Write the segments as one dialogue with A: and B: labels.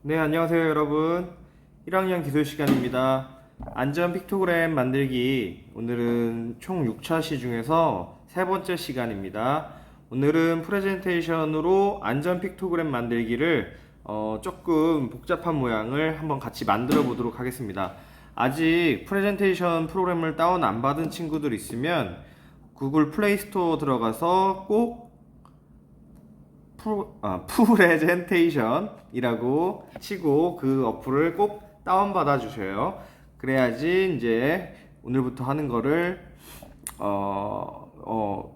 A: 네, 안녕하세요, 여러분. 1학년 기술 시간입니다. 안전 픽토그램 만들기. 오늘은 총 6차시 중에서 세 번째 시간입니다. 오늘은 프레젠테이션으로 안전 픽토그램 만들기를 조금 복잡한 모양을 한번 같이 만들어 보도록 하겠습니다. 아직 프레젠테이션 프로그램을 다운 안 받은 친구들 있으면 구글 플레이 스토어 들어가서 꼭 프레젠테이션이라고 치고 그 어플을 꼭 다운받아 주셔요. 그래야지 이제 오늘부터 하는 거를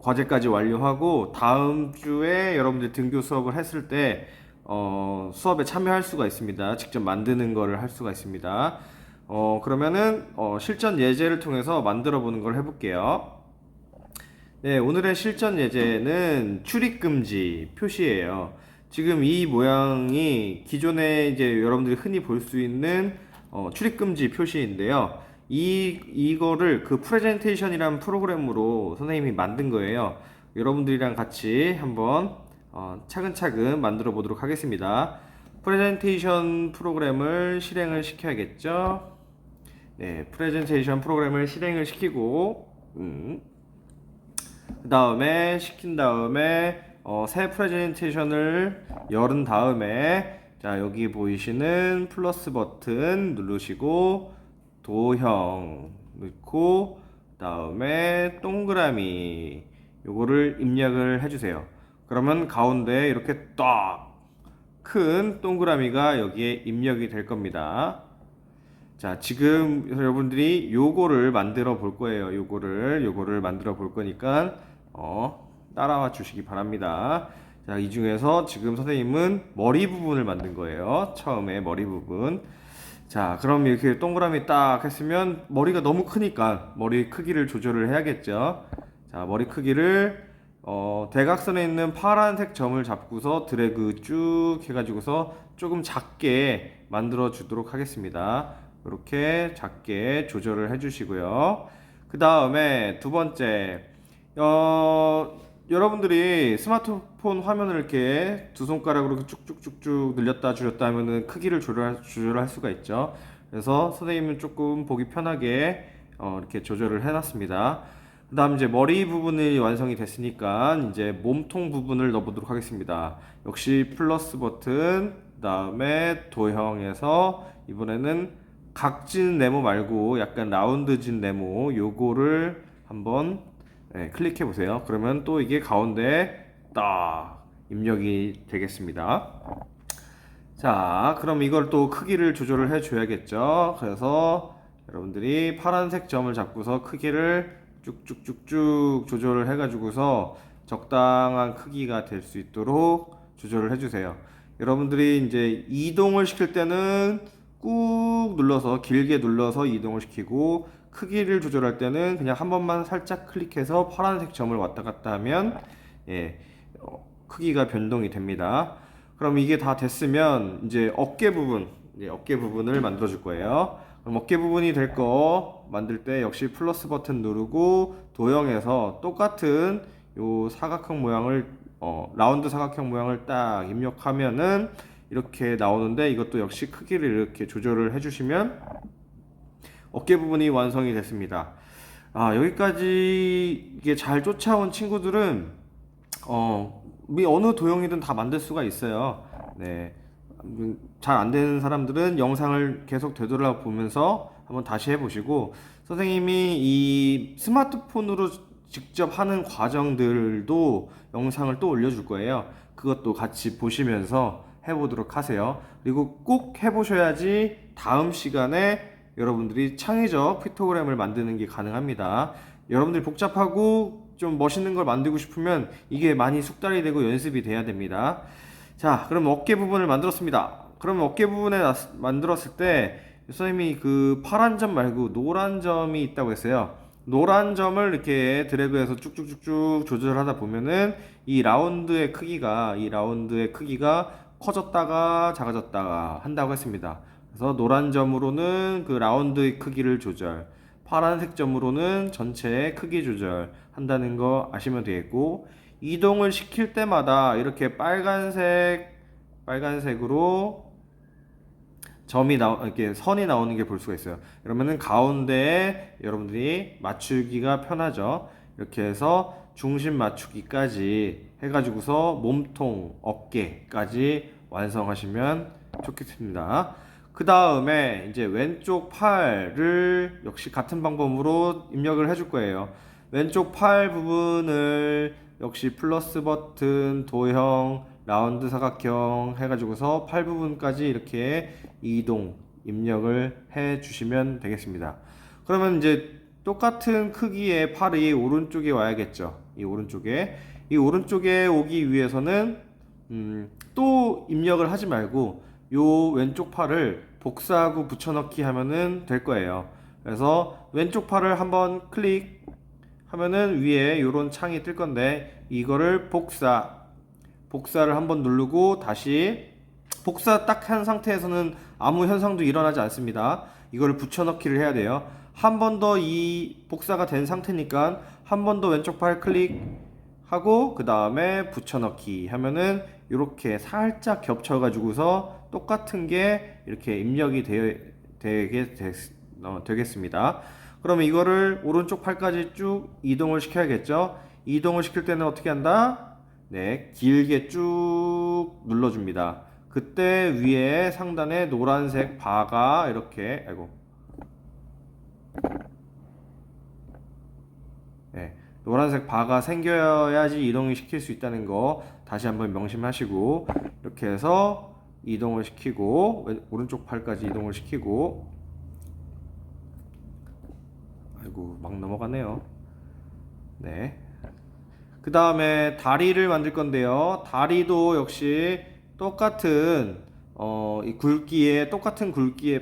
A: 과제까지 완료하고 다음 주에 여러분들 등교 수업을 했을 때 수업에 참여할 수가 있습니다. 직접 만드는 거를 할 수가 있습니다. 그러면은 실전 예제를 통해서 만들어 보는 걸 해볼게요. 네, 오늘의 실전 예제는 출입금지 표시예요. 지금 이 모양이 기존에 이제 여러분들이 흔히 볼 수 있는 출입금지 표시인데요. 이거를 그 프레젠테이션이라는 프로그램으로 선생님이 만든 거예요. 여러분들이랑 같이 한번 차근차근 만들어 보도록 하겠습니다. 프레젠테이션 프로그램을 실행을 시켜야겠죠. 네, 프레젠테이션 프로그램을 실행을 시키고 그 다음에 시킨 다음에 새 프레젠테이션을 열은 다음에 자 여기 보이시는 플러스 버튼 누르시고 도형 넣고 그 다음에 동그라미 요거를 입력을 해주세요. 그러면 가운데 이렇게 딱 큰 동그라미가 여기에 입력이 될 겁니다. 자, 지금 여러분들이 요거를 만들어 볼 거예요. 요거를 만들어 볼 거니까 따라와 주시기 바랍니다. 자, 이 중에서 지금 선생님은 머리 부분을 만든 거예요. 처음에 머리 부분. 자, 그럼 이렇게 동그라미 딱 했으면 머리가 너무 크니까 머리 크기를 조절을 해야겠죠. 자, 머리 크기를 대각선에 있는 파란색 점을 잡고서 드래그 쭉 해가지고서 조금 작게 만들어 주도록 하겠습니다. 이렇게 작게 조절을 해주시고요. 그 다음에 두 번째, 여러분들이 스마트폰 화면을 이렇게 두 손가락으로 쭉쭉쭉쭉 늘렸다 줄였다 하면은 크기를 조절할 수가 있죠. 그래서 선생님은 조금 보기 편하게 이렇게 조절을 해놨습니다. 그 다음 이제 머리 부분이 완성이 됐으니까 이제 몸통 부분을 넣어보도록 하겠습니다. 역시 플러스 버튼, 그 다음에 도형에서 이번에는 각진 네모 말고 약간 라운드진 네모 요거를 한번 클릭해 보세요. 그러면 또 이게 가운데 딱 입력이 되겠습니다. 자, 그럼 이걸 또 크기를 조절을 해 줘야겠죠. 그래서 여러분들이 파란색 점을 잡고서 크기를 쭉쭉쭉쭉 조절을 해가지고서 적당한 크기가 될 수 있도록 조절을 해주세요. 여러분들이 이제 이동을 시킬 때는 꾹 눌러서 길게 눌러서 이동을 시키고 크기를 조절할 때는 그냥 한 번만 살짝 클릭해서 파란색 점을 왔다 갔다 하면 크기가 변동이 됩니다. 그럼 이게 다 됐으면 이제 어깨 부분을 만들어 줄 거예요. 그럼 어깨 부분이 될 거 만들 때 역시 플러스 버튼 누르고 도형에서 똑같은 요 사각형 모양을 라운드 사각형 모양을 딱 입력하면은 이렇게 나오는데 이것도 역시 크기를 이렇게 조절을 해주시면 어깨 부분이 완성이 됐습니다. 여기까지 이게 잘 쫓아온 친구들은 어느 도형이든 다 만들 수가 있어요. 네. 잘 안 되는 사람들은 영상을 계속 되돌아보면서 한번 다시 해보시고 선생님이 이 스마트폰으로 직접 하는 과정들도 영상을 또 올려줄 거예요. 그것도 같이 보시면서 해보도록 하세요. 그리고 꼭 해보셔야지 다음 시간에 여러분들이 창의적 피토그램을 만드는 게 가능합니다. 여러분들이 복잡하고 좀 멋있는 걸 만들고 싶으면 이게 많이 숙달이 되고 연습이 돼야 됩니다. 자, 그럼 어깨 부분을 만들었습니다. 그러면 어깨 부분에 만들었을 때 선생님이 그 파란 점 말고 노란 점이 있다고 했어요. 노란 점을 이렇게 드래그해서 쭉쭉쭉쭉 조절하다 보면은 이 라운드의 크기가 커졌다가 작아졌다가 한다고 했습니다. 그래서 노란 점으로는 그 라운드의 크기를 조절, 파란색 점으로는 전체의 크기 조절 한다는 거 아시면 되겠고, 이동을 시킬 때마다 이렇게 빨간색으로 이렇게 선이 나오는 게 볼 수가 있어요. 그러면은 가운데에 여러분들이 맞추기가 편하죠. 이렇게 해서 중심 맞추기까지 해가지고서 몸통, 어깨까지 완성하시면 좋겠습니다. 그 다음에 이제 왼쪽 팔을 역시 같은 방법으로 입력을 해줄 거예요. 왼쪽 팔 부분을 역시 플러스 버튼, 도형, 라운드 사각형 해가지고서 팔 부분까지 이렇게 이동, 입력을 해 주시면 되겠습니다. 그러면 이제 똑같은 크기의 팔이 오른쪽에 와야겠죠. 이 오른쪽에 오기 위해서는 또 입력을 하지 말고 요 왼쪽 팔을 복사하고 붙여넣기 하면은 될 거예요. 그래서 왼쪽 팔을 한번 클릭 하면은 위에 요런 창이 뜰 건데 이거를 복사를 한번 누르고 다시 복사 딱 한 상태에서는 아무 현상도 일어나지 않습니다. 이거를 붙여넣기를 해야 돼요. 한 번 더 이 복사가 된 상태니까 한 번 더 왼쪽 팔 클릭하고 그 다음에 붙여넣기 하면은 이렇게 살짝 겹쳐 가지고서 똑같은 게 이렇게 입력이 되겠습니다. 그러면 이거를 오른쪽 팔까지 쭉 이동을 시켜야겠죠. 이동을 시킬 때는 어떻게 한다? 네, 길게 쭉 눌러줍니다. 그때 위에 상단에 노란색 바가 이렇게 네, 노란색 바가 생겨야지 이동을 시킬 수 있다는 거 다시 한번 명심하시고 이렇게 해서 이동을 시키고 오른쪽 팔까지 이동을 시키고 막 넘어가네요. 네. 그 다음에 다리를 만들 건데요. 다리도 역시 똑같은 이 굵기에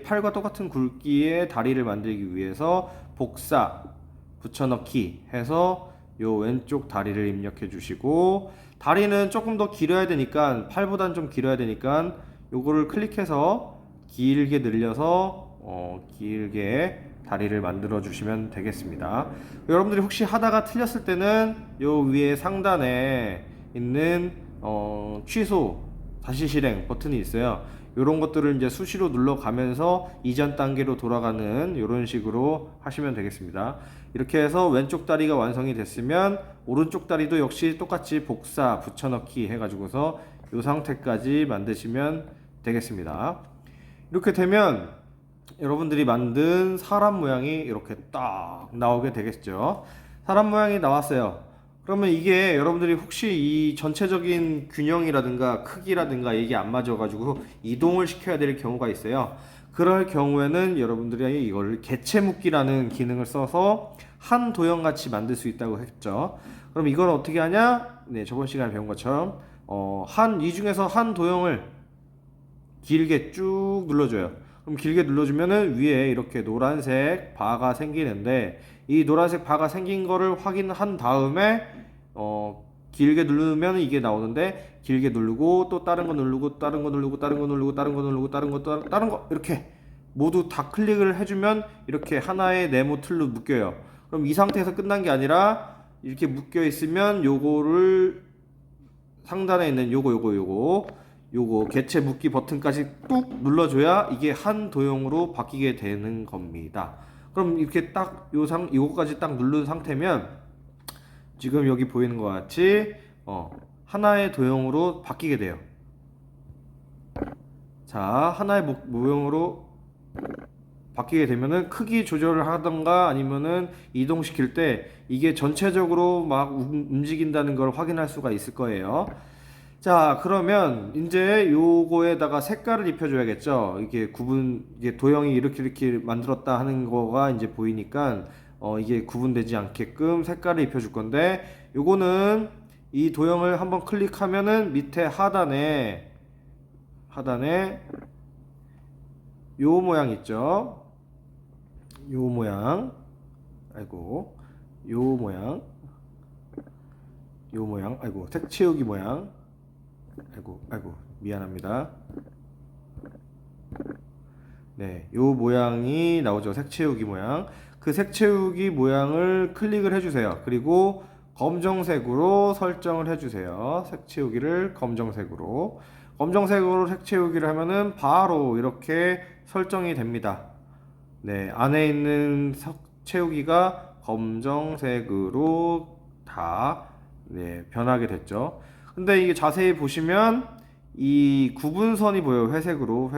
A: 팔과 똑같은 굵기의 다리를 만들기 위해서 복사, 붙여넣기 해서 요 왼쪽 다리를 입력해 주시고 다리는 조금 더 길어야 되니까 팔보단 좀 길어야 되니까 요거를 클릭해서 길게 늘려서 길게 다리를 만들어 주시면 되겠습니다. 여러분들이 혹시 하다가 틀렸을 때는 요 위에 상단에 있는 취소, 다시 실행 버튼이 있어요. 이런 것들을 이제 수시로 눌러가면서 이전 단계로 돌아가는 이런 식으로 하시면 되겠습니다. 이렇게 해서 왼쪽 다리가 완성이 됐으면 오른쪽 다리도 역시 똑같이 복사, 붙여넣기 해가지고서 이 상태까지 만드시면 되겠습니다. 이렇게 되면 여러분들이 만든 사람 모양이 이렇게 딱 나오게 되겠죠. 사람 모양이 나왔어요. 그러면 이게 여러분들이 혹시 이 전체적인 균형이라든가 크기라든가 이게 안 맞아가지고 이동을 시켜야 될 경우가 있어요. 그럴 경우에는 여러분들이 이걸 개체 묶기라는 기능을 써서 한 도형같이 만들 수 있다고 했죠. 그럼 이걸 어떻게 하냐? 네, 저번 시간에 배운 것처럼 이 중에서 한 도형을 길게 쭉 눌러줘요. 그럼 길게 눌러주면은 위에 이렇게 노란색 바가 생기는데 이 노란색 바가 생긴 거를 확인한 다음에 길게 누르면 이게 나오는데 길게 누르고 또 다른 거 누르고 다른 거 누르고 다른 거 누르고 다른 거 누르고 다른 거 다른 거 이렇게 모두 다 클릭을 해주면 이렇게 하나의 네모 틀로 묶여요. 그럼 이 상태에서 끝난 게 아니라 이렇게 묶여 있으면 요거를 상단에 있는 요거 개체 묶기 버튼까지 꾹 눌러줘야 이게 한 도형으로 바뀌게 되는 겁니다. 그럼 이렇게 딱 요거까지 딱 누른 상태면 지금 여기 보이는 것 같이 하나의 도형으로 바뀌게 돼요. 자, 하나의 모형으로 바뀌게 되면은 크기 조절을 하던가 아니면은 이동시킬 때 이게 전체적으로 막 움직인다는 걸 확인할 수가 있을 거예요. 자, 그러면 이제 요거에다가 색깔을 입혀줘야겠죠. 이게 도형이 이렇게 만들었다 하는 거가 이제 보이니까 이게 구분되지 않게끔 색깔을 입혀줄 건데 요거는 이 도형을 한번 클릭하면은 밑에 하단에 요 모양 있죠. 요 모양 색 채우기 모양 미안합니다. 네, 요 모양이 나오죠. 색 채우기 모양. 그 색 채우기 모양을 클릭을 해주세요. 그리고 검정색으로 설정을 해주세요. 색 채우기를 검정색으로 색 채우기를 하면은 바로 이렇게 설정이 됩니다. 네, 안에 있는 채우기가 검정색으로 다 네, 변하게 됐죠. 근데 이게 자세히 보시면 이 구분선이 보여요. 회색으로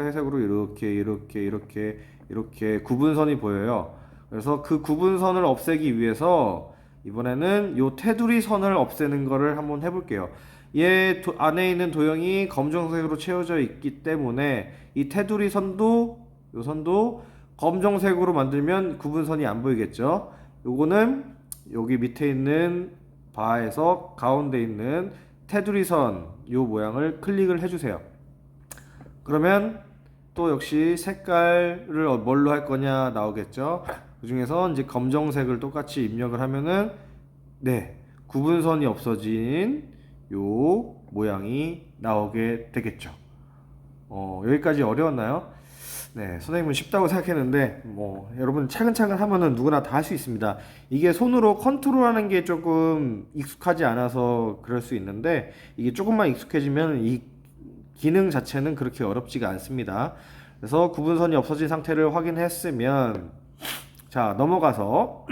A: 이렇게 구분선이 보여요. 그래서 그 구분선을 없애기 위해서 이번에는 요 테두리 선을 없애는 거를 한번 해볼게요. 안에 있는 도형이 검정색으로 채워져 있기 때문에 이 테두리 선도 요 선도 검정색으로 만들면 구분선이 안 보이겠죠. 요거는 여기 밑에 있는 바에서 가운데 있는 테두리 선 요 모양을 클릭을 해주세요. 그러면 또 역시 색깔을 뭘로 할 거냐 나오겠죠. 그 중에서 이제 검정색을 똑같이 입력을 하면은 네, 구분선이 없어진 요 모양이 나오게 되겠죠. 여기까지 어려웠나요? 네, 선생님은 쉽다고 생각했는데 여러분 차근차근 하면은 누구나 다 할 수 있습니다. 이게 손으로 컨트롤하는 게 조금 익숙하지 않아서 그럴 수 있는데 이게 조금만 익숙해지면 이 기능 자체는 그렇게 어렵지가 않습니다. 그래서 구분선이 없어진 상태를 확인했으면 자, 넘어가서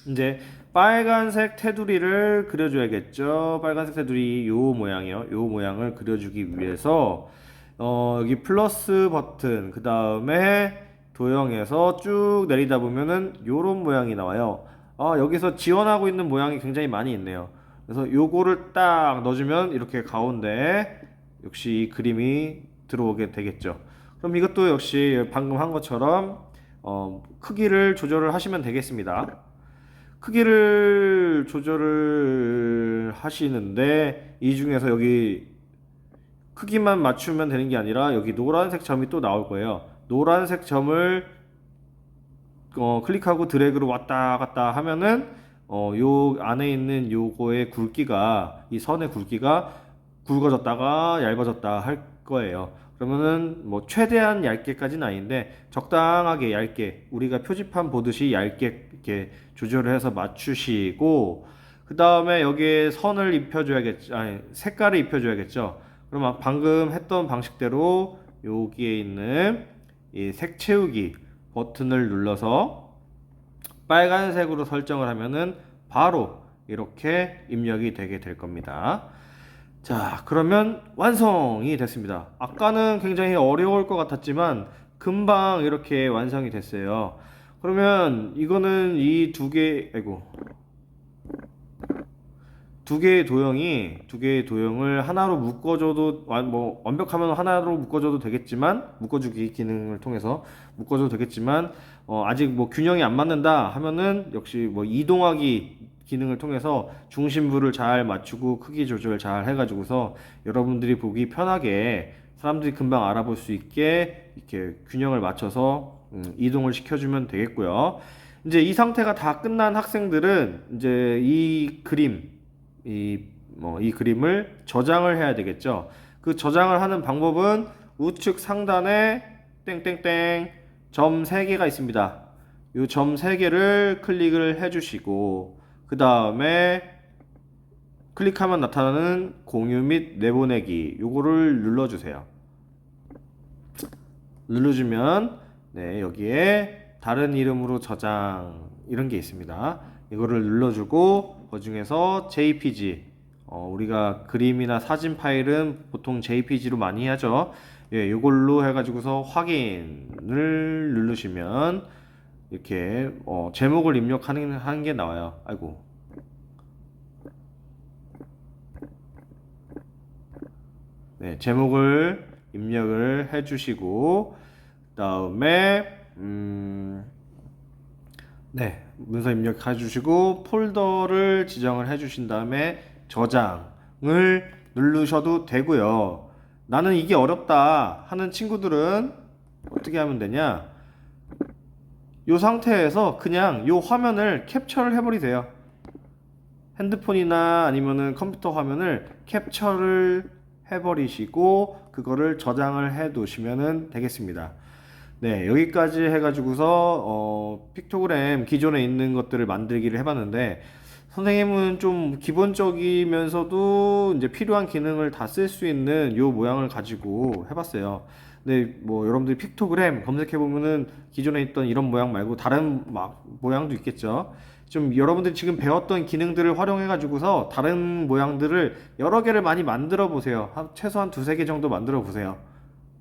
A: 이제 빨간색 테두리를 그려줘야겠죠. 빨간색 테두리 요 모양이요. 요 모양을 그려주기 위해서 여기 플러스 버튼 그 다음에 도형에서 쭉 내리다 보면은 요런 모양이 나와요. 여기서 지원하고 있는 모양이 굉장히 많이 있네요. 그래서 요거를 딱 넣어주면 이렇게 가운데 역시 이 그림이 들어오게 되겠죠. 그럼 이것도 역시 방금 한 것처럼 크기를 조절을 하시면 되겠습니다. 크기를 조절을 하시는데 이 중에서 여기 크기만 맞추면 되는 게 아니라 여기 노란색 점이 또 나올 거예요. 노란색 점을 클릭하고 드래그로 왔다 갔다 하면은 요 안에 있는 요거의 굵기가 이 선의 굵기가 굵어졌다가 얇아졌다 할 거예요. 그러면은 최대한 얇게까지는 아닌데 적당하게 얇게 우리가 표지판 보듯이 얇게 이렇게 조절을 해서 맞추시고 그 다음에 여기에 선을 입혀줘야겠죠. 아니 색깔을 입혀줘야겠죠. 그럼 방금 했던 방식대로 여기에 있는 이 색 채우기 버튼을 눌러서 빨간색으로 설정을 하면은 바로 이렇게 입력이 되게 될 겁니다. 자, 그러면 완성이 됐습니다. 아까는 굉장히 어려울 것 같았지만 금방 이렇게 완성이 됐어요. 그러면 이거는 이 두 개의 도형을 하나로 묶어줘도 완벽하면 하나로 묶어줘도 되겠지만 묶어주기 기능을 통해서 묶어줘도 되겠지만 아직 균형이 안 맞는다 하면은 역시 이동하기 기능을 통해서 중심부를 잘 맞추고 크기 조절 잘 해가지고서 여러분들이 보기 편하게 사람들이 금방 알아볼 수 있게 이렇게 균형을 맞춰서 이동을 시켜주면 되겠고요. 이제 이 상태가 다 끝난 학생들은 이제 이 그림을 저장을 해야 되겠죠. 그 저장을 하는 방법은 우측 상단에 땡땡땡 점 3개가 있습니다. 이 점 3개를 클릭을 해주시고 그 다음에 클릭하면 나타나는 공유 및 내보내기 요거를 눌러주세요. 눌러주면 네, 여기에 다른 이름으로 저장 이런 게 있습니다. 이거를 눌러주고 그 중에서 JPG 우리가 그림이나 사진 파일은 보통 JPG로 많이 하죠. 예, 이걸로 해가지고서 확인을 누르시면 이렇게 제목을 입력하는 게 나와요. 아이고. 네, 제목을 입력을 해주시고 그다음에 네, 문서 입력해 주시고 폴더를 지정을 해 주신 다음에 저장을 누르셔도 되고요. 나는 이게 어렵다 하는 친구들은 어떻게 하면 되냐? 이 상태에서 그냥 이 화면을 캡처를 해버리세요. 핸드폰이나 아니면은 컴퓨터 화면을 캡처를 해버리시고 그거를 저장을 해 두시면 되겠습니다. 네, 여기까지 해가지고서 픽토그램 기존에 있는 것들을 만들기를 해봤는데 선생님은 좀 기본적이면서도 이제 필요한 기능을 다 쓸 수 있는 요 모양을 가지고 해봤어요. 근데 뭐 여러분들이 픽토그램 검색해 보면은 기존에 있던 이런 모양 말고 다른 막 모양도 있겠죠. 좀 여러분들이 지금 배웠던 기능들을 활용해 가지고서 다른 모양들을 여러 개를 많이 만들어 보세요. 최소한 두세 개 정도 만들어 보세요.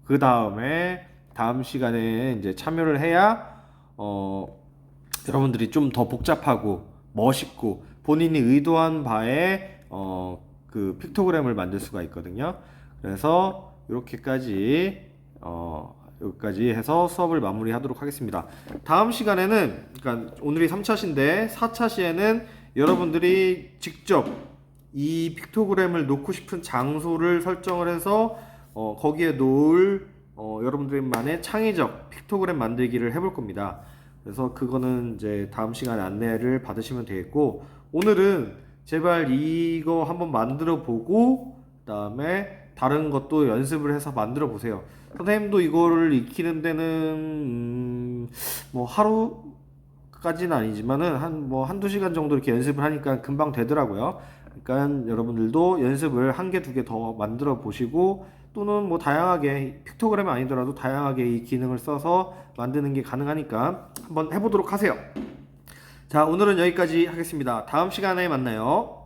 A: 그 다음에 다음 시간에 이제 참여를 해야 어, 여러분들이 좀 더 복잡하고 멋있고 본인이 의도한 바에 그 픽토그램을 만들 수가 있거든요. 그래서 여기까지 해서 수업을 마무리하도록 하겠습니다. 다음 시간에는 그러니까 오늘이 3차시인데 4차 시에는 여러분들이 직접 이 픽토그램을 놓고 싶은 장소를 설정을 해서 거기에 놓을 여러분들만의 창의적 픽토그램 만들기를 해볼 겁니다. 그래서 그거는 이제 다음 시간에 안내를 받으시면 되겠고, 오늘은 제발 이거 한번 만들어 보고 그다음에 다른 것도 연습을 해서 만들어 보세요. 선생님도 이거를 익히는 데는 뭐 하루까지는 아니지만은 한두 시간 정도 이렇게 연습을 하니까 금방 되더라고요. 그러니까 여러분들도 연습을 한 개, 두 개 더 만들어 보시고, 또는 뭐 다양하게 픽토그램이 아니더라도 다양하게 이 기능을 써서 만드는 게 가능하니까 한번 해보도록 하세요. 자, 오늘은 여기까지 하겠습니다. 다음 시간에 만나요.